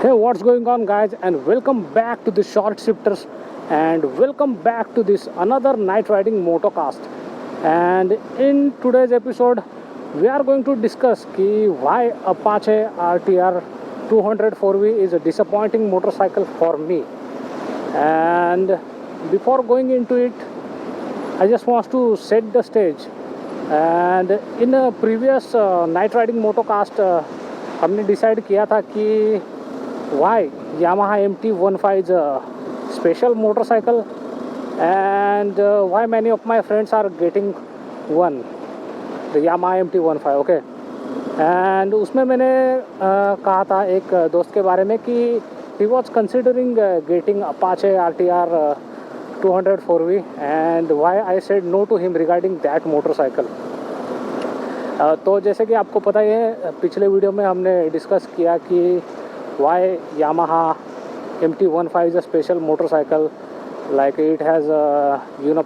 Hey, what's going on, guys? And welcome back to the Short Shifters, and welcome back to this another night riding motocast. And in today's episode, we are going to discuss why Apache RTR 204V is a disappointing motorcycle for me. And before going into it, I just want to set the stage. And in a previous night riding motocast, हमने decide किया था कि why Yamaha MT-15 is a special motorcycle, and why many of my friends are getting one, the Yamaha MT-15. Okay, and उसमें मैंने कहा था एक दोस्त के बारे में कि he was considering getting Apache RTR 204V, and why I said no to him regarding that motorcycle. तो जैसे कि आपको पता ही है, पिछले वीडियो में हमने डिस्कस किया कि why Yamaha MT-15 is a special motorcycle. Like it has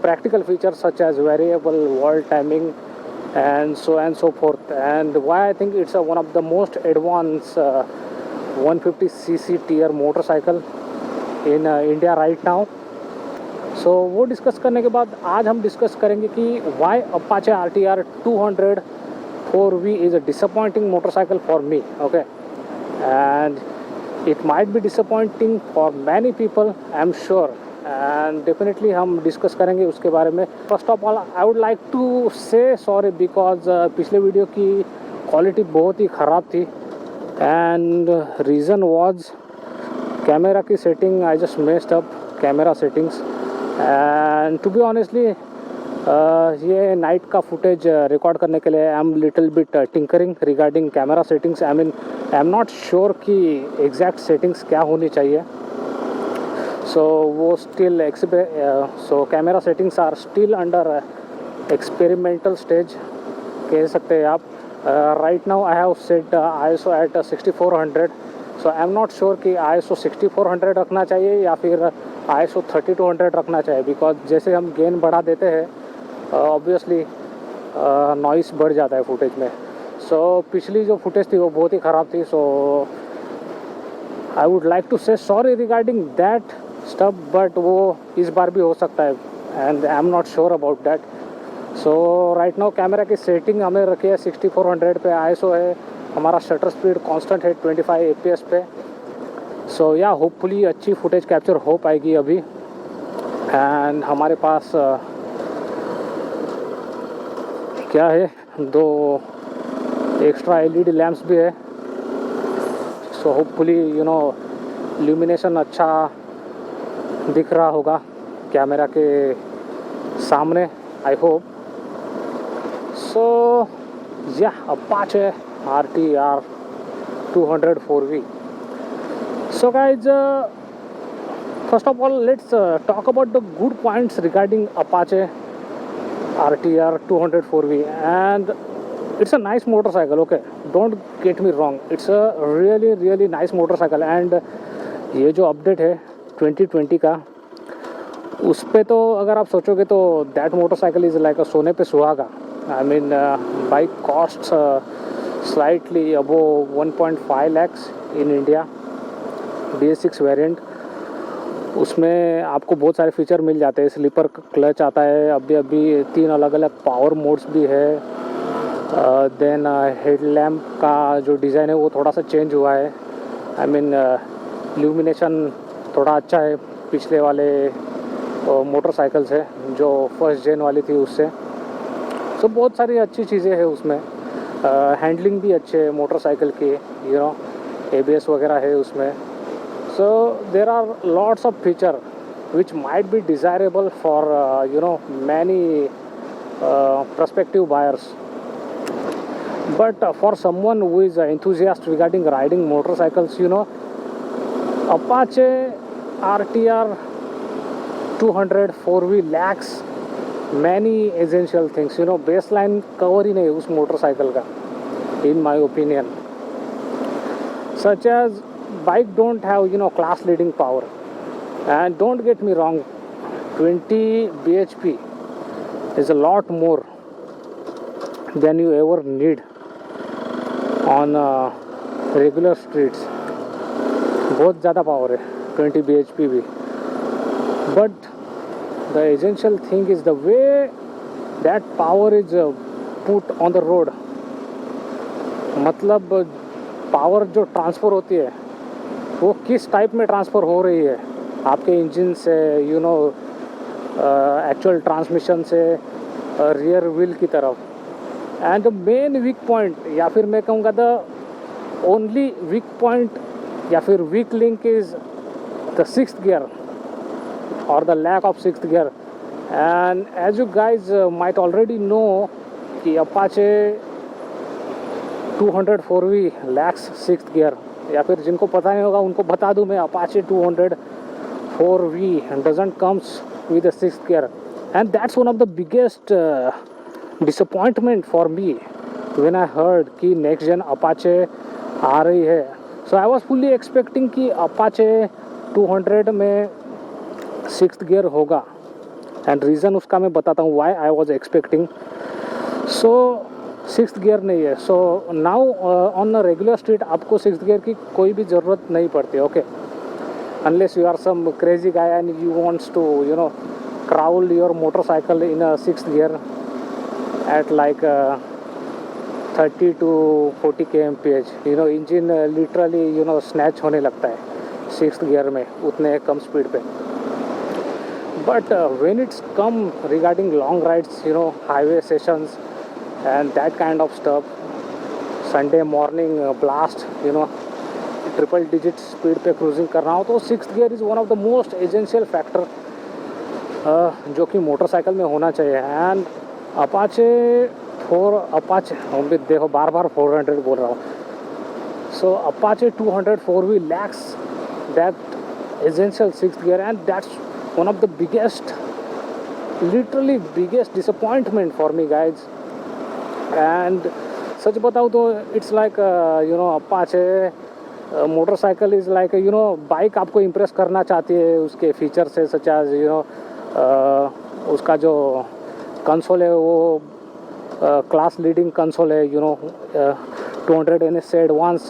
practical features such as variable wall timing and so forth, and why I think it's one of the most advanced 150cc tier motorcycle in India right now. So वो discuss करने के बाद आज हम discuss करेंगे कि why Apache RTR 204V is a disappointing motorcycle for me. Okay, and it might be disappointing for many people, I'm sure, and definitely हम discuss करेंगे उसके बारे में. First of all I would like to say sorry because पिछले video की quality बहुत ही ख़राब थी, एंड रीज़न वाज कैमरा की setting. I just messed up camera settings, and to be honestly ये नाइट का फुटेज रिकॉर्ड करने के लिए I am little bit tinkering regarding camera settings. I am not sure कि एग्जैक्ट सेटिंग्स क्या होनी चाहिए. सो वो still so camera settings are still under experimental stage कह सकते हैं आप. Right now I have set ISO at 6400. So I am not sure कि ISO 6400 रखना चाहिए या फिर ISO 3200 रखना चाहिए, बिकॉज जैसे हम गेन बढ़ा देते हैं ऑब्वियसली नॉइस बढ़ जाता है फुटेज में. सो पिछली जो फुटेज थी वो बहुत ही ख़राब थी. सो आई would like to say sorry regarding that stuff, but वो इस बार भी हो सकता है, and I am not sure about that. So right now camera की सेटिंग हमें रखी है 6400 पे. ISO है हमारा, शटर स्पीड कांस्टेंट है 25 fps पे. सो या होपफुली अच्छी फुटेज कैप्चर हो पाएगी अभी. एंड हमारे पास क्या है, 2 एक्स्ट्रा LED लैम्प्स भी है. सो होपफुली ल्यूमिनेशन अच्छा दिख रहा होगा कैमरा के सामने, आई होप. सो या Apache RTR 204V. So guys, first of all let's talk about the good points regarding Apache RTR 204V, and it's a nice motorcycle. Okay, don't get me wrong, it's a really nice motorcycle. and ये जो update है 2020 का, उस पे तो अगर आप सोचोगे तो दैट मोटरसाइकिल इज़ लाइक अ सोने पे सुहागा. I mean bike cost slightly above 1.5 lakhs in India. BS6 variant, उसमें आपको बहुत सारे फीचर मिल जाते हैं. स्लीपर क्लच आता है, अभी 3 अलग अलग पावर मोड्स भी है. देन हेडलैम्प का जो डिज़ाइन है वो थोड़ा सा चेंज हुआ है. आई मीन ल्यूमिनेशन थोड़ा अच्छा है पिछले वाले मोटरसाइकिल से, जो फर्स्ट जेन वाली थी उससे. सो बहुत सारी अच्छी चीज़ें हैं उसमें. हैंडलिंग भी अच्छे है मोटरसाइकिल की, ABS वगैरह है उसमें. So there are lots of feature which might be desirable for many prospective buyers, but for someone who is enthusiast regarding riding motorcycles, Apache RTR 204V lacks many essential things. baseline cover ही नहीं उस motorcycle का, in my opinion, such as bike don't have class leading power. And don't get me wrong, 20 bhp is a lot more than you ever need on regular streets. बहुत ज़्यादा power है 20 bhp भी. But the essential thing is the way that power is put on the road. मतलब power जो transfer होती है वो किस टाइप में ट्रांसफ़र हो रही है आपके इंजन से, यू नो, एक्चुअल ट्रांसमिशन से रियर व्हील की तरफ. And the main weak point, या फिर मैं कहूँगा द ओनली वीक पॉइंट या फिर weak link is the sixth gear or the lack of sixth gear. And as you guys might already know कि Apache 204V lacks sixth gear, या फिर जिनको पता नहीं होगा उनको बता दूं मैं, Apache 204V doesn't comes with a sixth gear, and that's one of the biggest disappointment for me when I heard कि next gen Apache आ रही है. So I was fully expecting कि Apache 200 में सिक्स्थ गियर होगा. And reason उसका मैं बताता हूँ why I was expecting. So sixth gear नहीं है. So now on a regular street आपको सिक्स्थ गियर की कोई भी ज़रूरत नहीं पड़ती. Okay, unless you are some crazy guy and you wants to, you know, crawl your motorcycle in a sixth gear at like 30 to 40 kmph. You know, engine literally, you know, snatch होने लगता है sixth gear में उतने कम speed पे. But when it's come regarding long rides, you know, highway sessions and that kind of stuff, Sunday morning blast, you know, triple digit speed पे cruising करना हो तो sixth gear is one of the most essential factor जो कि motorcycle में होना चाहिए. And Apache देखो बार बार 400 बोल रहा हूँ. सो Apache 204V lacks that essential sixth gear, and that's one of the biggest, literally biggest disappointment for me guys. And सच बताऊँ तो it's like you know, Apache motorcycle is like, you no, bike आपको impress करना चाहती है उसके feature से, सच as, you no, उसका जो कंसोल है वो क्लास लीडिंग कंसोल है. यू नो, 200 NS से एडवांस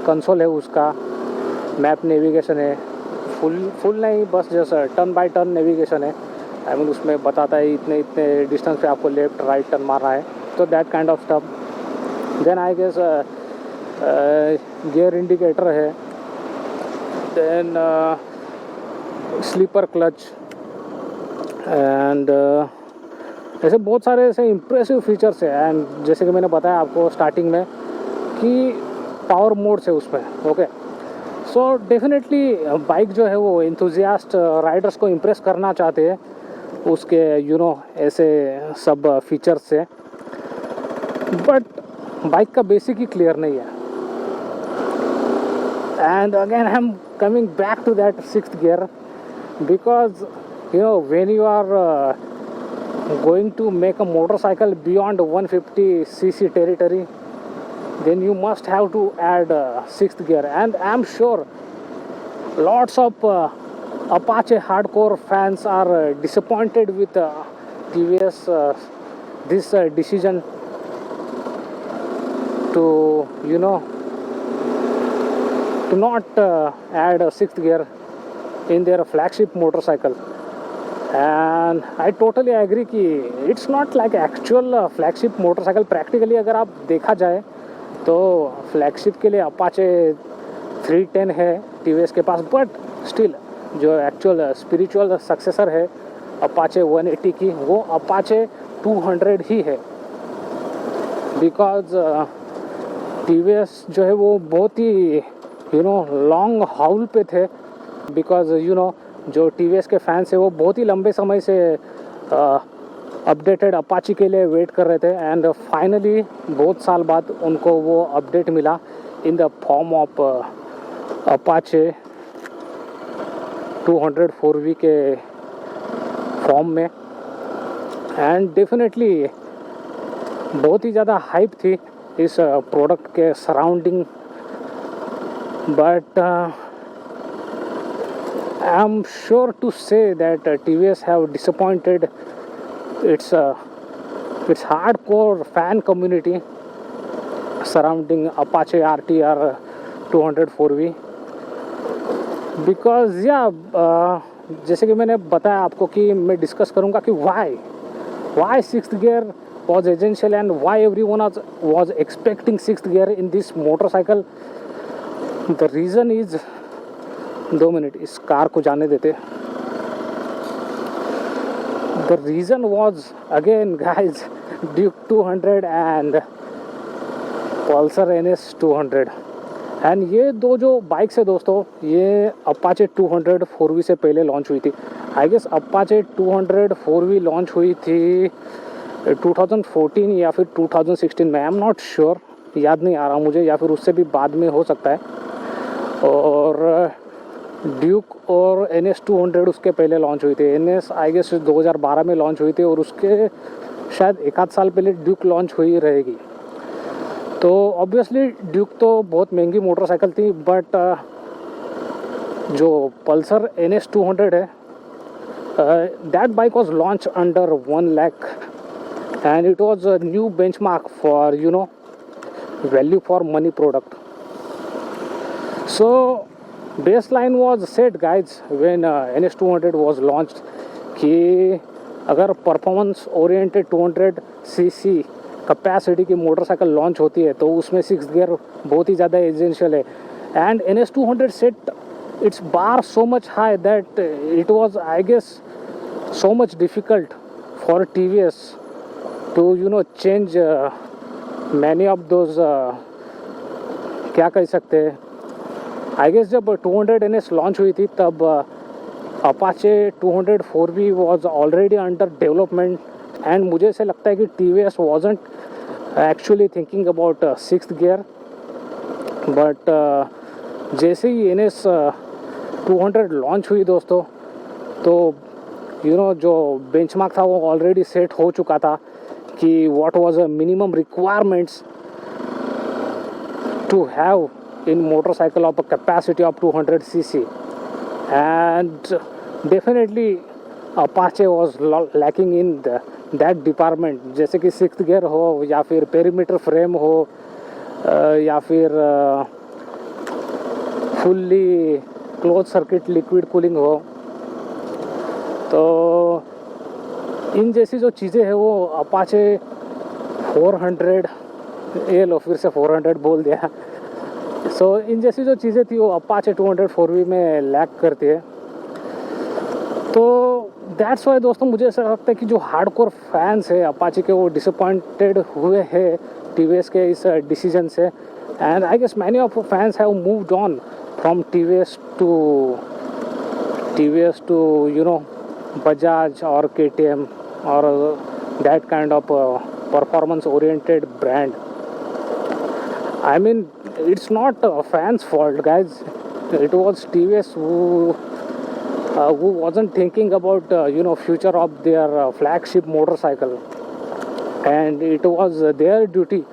कंसोल है उसका. मैप नेविगेशन है, फुल नहीं, बस जैसा टर्न बाय टर्न नेविगेशन है. आई मीन उसमें बताता है इतने इतने डिस्टेंस पे आपको लेफ्ट राइट टर्न मारना है, तो that kind of stuff. Then I guess gear indicator है. देन स्लीपर क्लच एंड ऐसे बहुत सारे ऐसे इम्प्रेसिव फीचर्स है. एंड जैसे कि मैंने बताया आपको स्टार्टिंग में कि पावर मोड्स है उसमें. ओके, सो डेफिनेटली बाइक जो है वो एंथुजियास्ट राइडर्स को इम्प्रेस करना चाहते हैं उसके, यू नो, ऐसे सब फीचर्स से. बट बाइक का बेसिक ही क्लियर नहीं है. And again I am coming back to that sixth gear because, you know, when you are going to make a motorcycle beyond 150cc territory, then you must have to add sixth gear. And I'm sure lots of Apache hardcore fans are disappointed with TVS this decision to, you know, to not add a sixth gear in their flagship motorcycle. And I totally agree कि it's not like actual flagship motorcycle. practically अगर आप देखा जाए तो flagship के लिए Apache 310 है TVS के पास. बट स्टिल जो एक्चुअल स्पिरिचुअल सक्सेसर है Apache 180 की, वो Apache 200 ही है. बिकॉज TVS जो है वो बहुत ही, यू नो, लॉन्ग हाउल पे थे. बिकॉज, यू नो, जो TVS के फैंस है वो बहुत ही लंबे समय से अपडेटेड Apache के लिए वेट कर रहे थे. एंड फाइनली बहुत साल बाद उनको वो अपडेट मिला in the form of Apache 204V के फॉर्म में. एंड डेफिनेटली बहुत ही ज़्यादा हाइप थी इस प्रोडक्ट के surrounding. But I am sure to say that TVS have disappointed its hardcore fan community surrounding Apache RTR 204V. Because या जैसे कि मैंने बताया आपको कि मैं डिस्कस करूँगा कि why sixth gear was essential and why everyone was expecting sixth gear in this motorcycle. The reason is 2 minute इस कार को जाने देते. The reason was again guys Duke 200 and Pulsar NS 200 and ये दो जो bikes है दोस्तों, ये अपाचे 200 4V से पहले लॉन्च हुई थी. I guess Apache 200 4V launch हुई थी 2014 या फिर 2016 में. आई एम नॉट श्योर, याद नहीं आ रहा मुझे, या फिर उससे भी बाद में हो सकता है. और ड्यूक और NS 200 उसके पहले लॉन्च हुई थी. NS आई गेस 2012 में लॉन्च हुई थी और उसके शायद एक आध साल पहले ड्यूक लॉन्च हुई रहेगी. तो ऑब्वियसली ड्यूक तो बहुत महंगी मोटरसाइकिल थी, बट जो पल्सर NS 200 है, that bike was launch under 1 lakh and it was a new benchmark for value for money product. So baseline was set guys when NS 200 was launched कि अगर performance oriented 200cc capacity की motorcycle launch होती है तो उसमें six gear बहुत ही ज़्यादा essential है. And NS 200 set its bar so much high that it was I guess so much difficult for TVS to change many of those क्या कह सकते हैं. आई गेस जब 200 NS लॉन्च हुई थी तब Apache 200 4V was already under development and मुझे ऐसे लगता है कि TVS wasn't actually thinking about sixth gear. But जैसे ही NS 200 लॉन्च हुई दोस्तों, तो जो बेंचमार्क था वो ऑलरेडी सेट हो चुका था कि what was a minimum requirements to have in motorcycle of a capacity of 200cc, and definitely Apache was lacking in that department. जैसे कि सिक्स्थ गियर हो या फिर पेरीमीटर फ्रेम हो या फिर fully close circuit liquid cooling हो, तो इन जैसी जो चीज़ें हैं वो अपाचे 400 ये लो फिर से 400 बोल दिया. सो इन जैसी जो चीज़ें थी वो अपाचे 200 4V में लैक करती है. तो दैट्स वाई दोस्तों मुझे ऐसा लगता है कि जो हार्डकोर फैंस है अपाचे के वो डिसअपॉइंटेड हुए हैं TVS के इस डिसीजन से. And I guess many of fans have moved on from TVS to Bajaj or KTM or that kind of performance oriented brand. I mean, it's not a fan's fault guys. It was TVS who wasn't thinking about future of their flagship motorcycle, and it was their duty,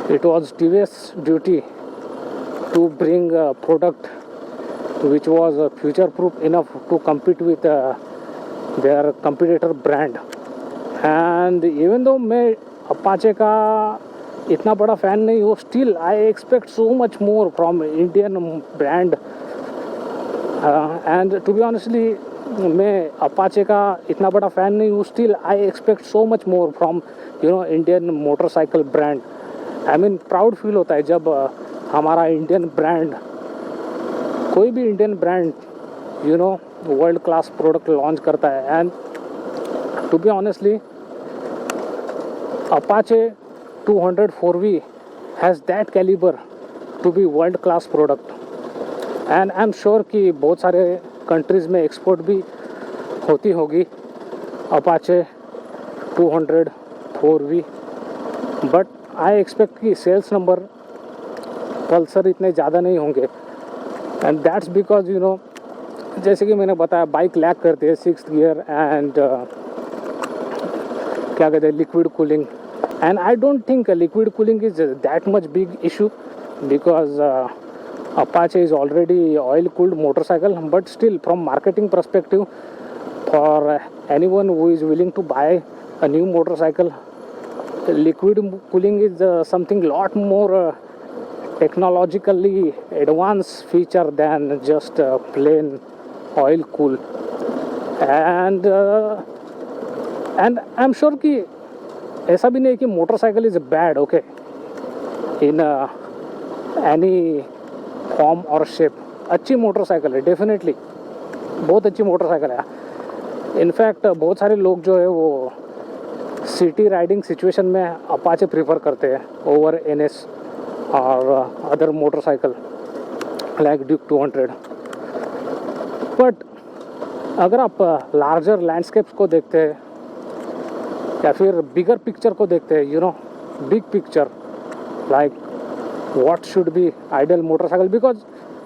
it was TVS duty to bring a product which was future proof enough to compete with their competitor brand. And even though मैं Apache का इतना बड़ा fan नहीं हूँ, still I expect so much more from Indian brand. And to be honestly मैं Apache का इतना बड़ा फ़ैन नहीं हूँ, still I expect so much more from Indian motorcycle brand. I mean proud feel होता है जब हमारा इंडियन ब्रांड, कोई भी Indian brand world class product launch करता है. And to be honestly Apache 200 4V has that calibre to be world class product. And I am sure कि बहुत सारे कंट्रीज़ में एक्सपोर्ट भी होती होगी Apache 200 4V. But I expect कि सेल्स नंबर पल्सर इतने ज़्यादा नहीं होंगे. एंड दैट्स बिकॉज जैसे कि मैंने बताया बाइक लैक करती है सिक्स्थ गियर एंड क्या कहते हैं liquid cooling. And I don't think liquid cooling is that much big issue because Apache is already oil cooled motorcycle. But still from marketing perspective for anyone who is willing to buy a new motorcycle, liquid cooling is something lot more technologically advanced feature than just plain oil cool. And I'm sure कि ऐसा भी नहीं है कि motorcycle is bad, okay, in any form और shape. अच्छी motorcycle है definitely, बहुत अच्छी मोटरसाइकिल है. इनफैक्ट बहुत सारे लोग जो है वो सिटी राइडिंग सिचुएशन में अपाचे प्रीफर करते हैं ओवर NS और other motorcycle like Duke 200. But अगर आप लार्जर लैंडस्केप्स को देखते हैं या फिर बिगर पिक्चर को देखते हैं, you know, big picture, like what should be ideal motorcycle, because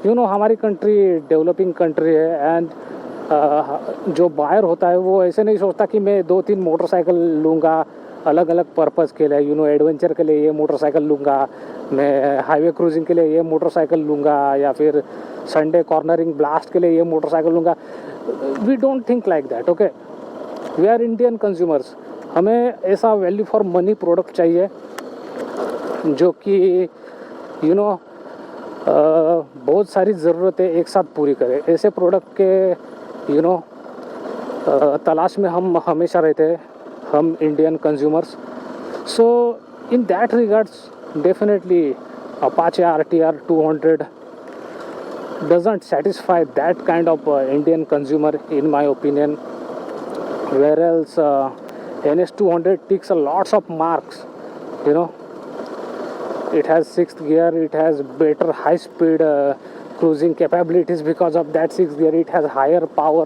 you no हमारी कंट्री डेवलपिंग कंट्री है. एंड जो बायर होता है वो ऐसे नहीं सोचता कि मैं 2-3 मोटरसाइकिल लूँगा अलग अलग पर्पज़ के लिए, यू नो, एडवेंचर के लिए ये मोटरसाइकिल लूँगा, मैं हाईवे क्रूजिंग के लिए ये मोटरसाइकिल लूँगा, या फिर संडे कॉर्नरिंग ब्लास्ट के लिए ये मोटरसाइकिल लूँगा. We don't think like that, okay. We are Indian consumers. हमें ऐसा वैल्यू फॉर मनी प्रोडक्ट चाहिए जो कि यू नो बहुत सारी ज़रूरतें एक साथ पूरी करे. ऐसे प्रोडक्ट के यू नो तलाश में हम हमेशा रहते हैं, हम Indian consumers. So in that regards definitely Apache RTR 200 doesn't satisfy that kind of Indian consumer in my opinion, whereas NS 200 ticks a lots of marks, you know. It has 6th gear, it has better high speed cruising capabilities because of that 6th gear, it has higher power.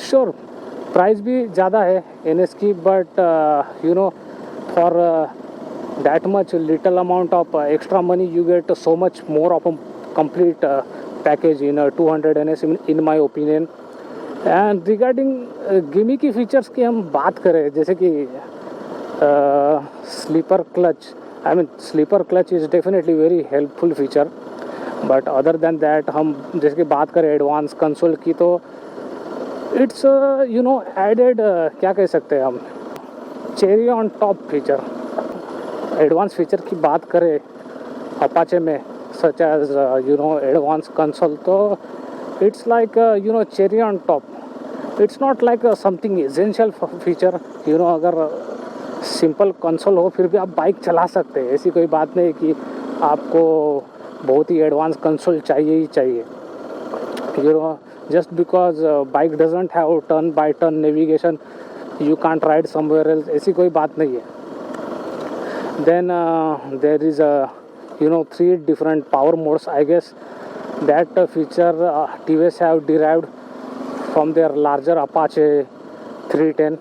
Sure, price भी ज़्यादा है NS की, but you know for that much little amount of extra money you get so much more of a complete package in a 200 NS in my opinion. And regarding gimmicky features की हम बात करें, जैसे कि sleeper clutch, I mean sleeper clutch is definitely very helpful feature, but other than that हम जैसे कि बात करें एडवांस कंसोल की, तो इट्स यू नो एडेड क्या कह सकते हैं हम, cherry on top feature. Advance feature की बात करें अपाचे में such as you know advance console, तो it's like you know cherry on top. It's not like something essential feature, you know. अगर सिंपल कंसोल हो फिर भी आप बाइक चला सकते हैं, ऐसी कोई बात नहीं कि आपको बहुत ही एडवांस कंसोल चाहिए ही चाहिए, you know. Just because bike doesn't have turn by turn navigation you can't ride somewhere else, ऐसी कोई बात नहीं है. Then there is you know 3 different power modes. I guess that feature TVS have derived from their larger Apache 310.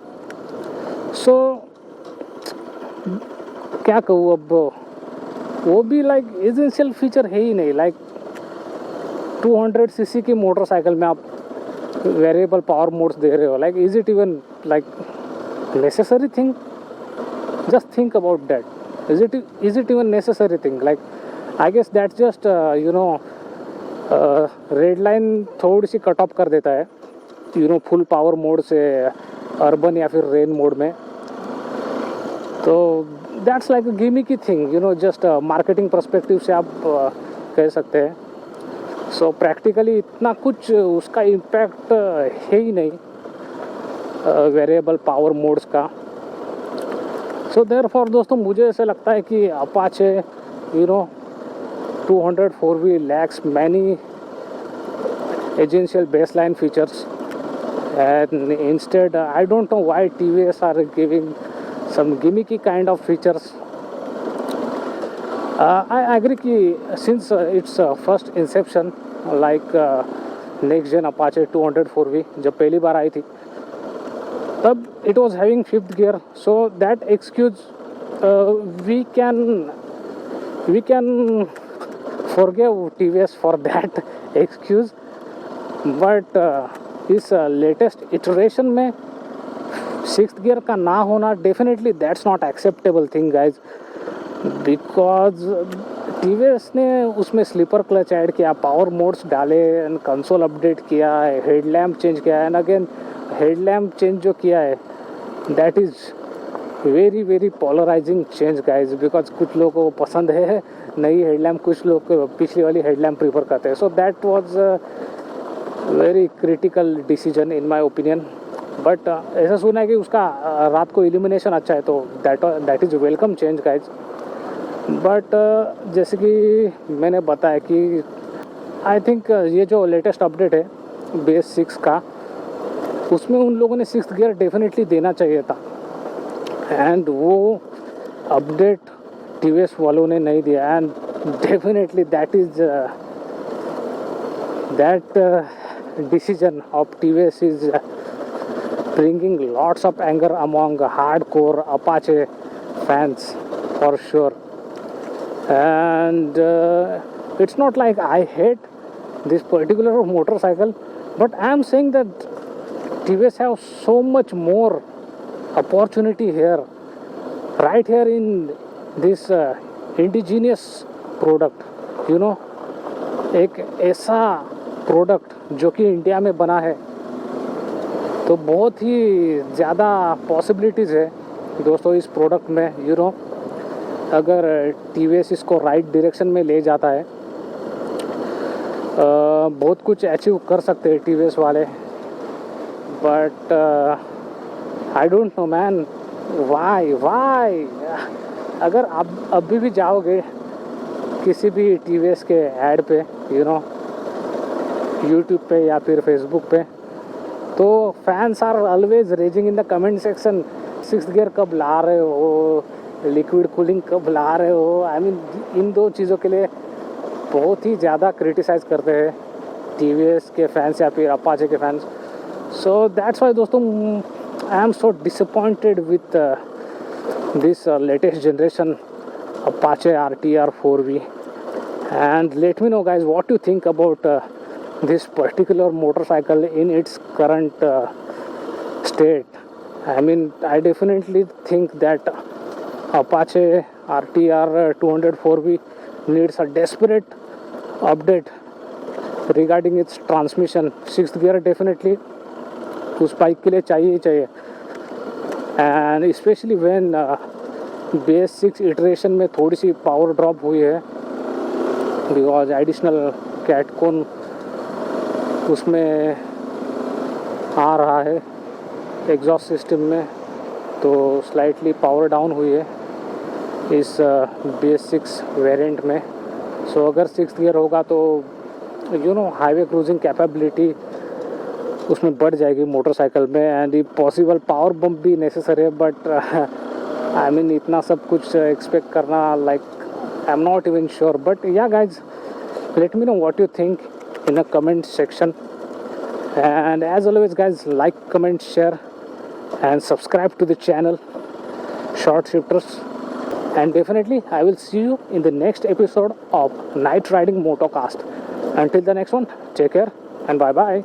So क्या कहूँ, अब वो भी लाइक एसेंशियल फीचर है ही नहीं. लाइक 200cc की मोटरसाइकिल में आप वेरिएबल पावर मोड्स दे रहे हो. Like is it even like necessary thing? Just think about that. Is it even necessary thing? Like I guess that's just you know red line थोड़ी सी cut off कर देता है, you know, full power mode से urban या फिर rain mode में. तो that's like a gimmicky thing, you know, just marketing perspective से आप कह सकते हैं. सो प्रैक्टिकली इतना कुछ उसका इम्पैक्ट है ही नहीं वेरिएबल पावर मोड्स का. सो देयरफॉर दोस्तों मुझे ऐसे लगता है कि Apache you know 204V lacks many essential baseline features, and instead I don't know why TVS are giving some gimmicky kind of features. I agree कि since its first inception, like next gen Apache 204V जब पहली बार आई थी तब it was having 5th gear, so that excuse we can forgive TVS for that excuse. But इस latest iteration में 6th gear का ना होना definitely that's not acceptable thing guys, because TVS ने उसमें स्लीपर क्लच ऐड किया, power modes डाले, and console update किया है, हेडलैम्प चेंज किया है. एंड अगेन हेडलैम्प चेंज जो किया है that is very very polarizing change guys, because कुछ लोगों को पसंद है नई हेडलैम्प कुछ लोग पिछली वाली हेडलैम्प प्रीफर करते हैं. So that was very critical decision in my opinion. But ऐसा सुना है कि उसका रात को इल्यूमिनेशन अच्छा है, तो that is welcome change guys. But जैसे कि मैंने बताया कि आई थिंक ये जो लेटेस्ट अपडेट है बेस 6 का, उसमें उन लोगों ने 6th गियर डेफिनेटली देना चाहिए था. एंड वो अपडेट टीवीएस वालों ने नहीं दिया. And definitely that is that decision of TVS is bringing lots of anger among hardcore Apache fans for sure. And it's not like I hate this particular motorcycle, but I am saying that TVS have so much more opportunity here, right here in this indigenous product, you know. एक ऐसा product जो कि India में बना है, तो बहुत ही ज़्यादा पॉसिबिलिटीज़ है दोस्तों इस प्रोडक्ट में. यू नो, अगर टीवीएस इसको राइट डायरेक्शन में ले जाता है, बहुत कुछ अचीव कर सकते हैं टीवीएस वाले. But I don't know man, why अगर आप अभी भी जाओगे किसी भी टीवीएस के ऐड पे, यू नो, यूट्यूब पे या फिर फेसबुक पे, तो fans are always raging in the comment section, 6th gear कब ला रहे हो, लिक्विड कूलिंग कब ला रहे हो. आई मीन इन दो चीज़ों के लिए बहुत ही ज़्यादा क्रिटिसाइज़ करते हैं टीवीएस के फैंस या फिर अपाचे के फैंस. सो दैट्स वाई दोस्तों I am so disappointed with this latest generation Apache RTR 4V. And let me know guys what you think about this particular motorcycle in its current state. I mean, I definitely think that Apache RTR 204V needs a desperate update regarding its transmission. 6th gear definitely उस bike के लिए चाहिए ही चाहिए. And especially when base 6 iteration में थोड़ी सी power drop हुई है, because additional कैटकोन उसमें आ रहा है एग्जॉस्ट सिस्टम में, तो स्लाइटली पावर डाउन हुई है इस बेस 6 वेरिएंट में. सो अगर 6th गियर होगा तो you know highway cruising capability उसमें बढ़ जाएगी मोटरसाइकिल में. एंड ये पॉसिबल पावर बम्प भी नेसेसरी है, बट आई मीन इतना सब कुछ एक्सपेक्ट करना, like I am not even sure. But yeah guys, let me know what you think in a comment section. And as always guys, like, comment, share and subscribe to the channel short shifters. And definitely I will see you in the next episode of night riding motocast. Until the next one, take care and bye bye.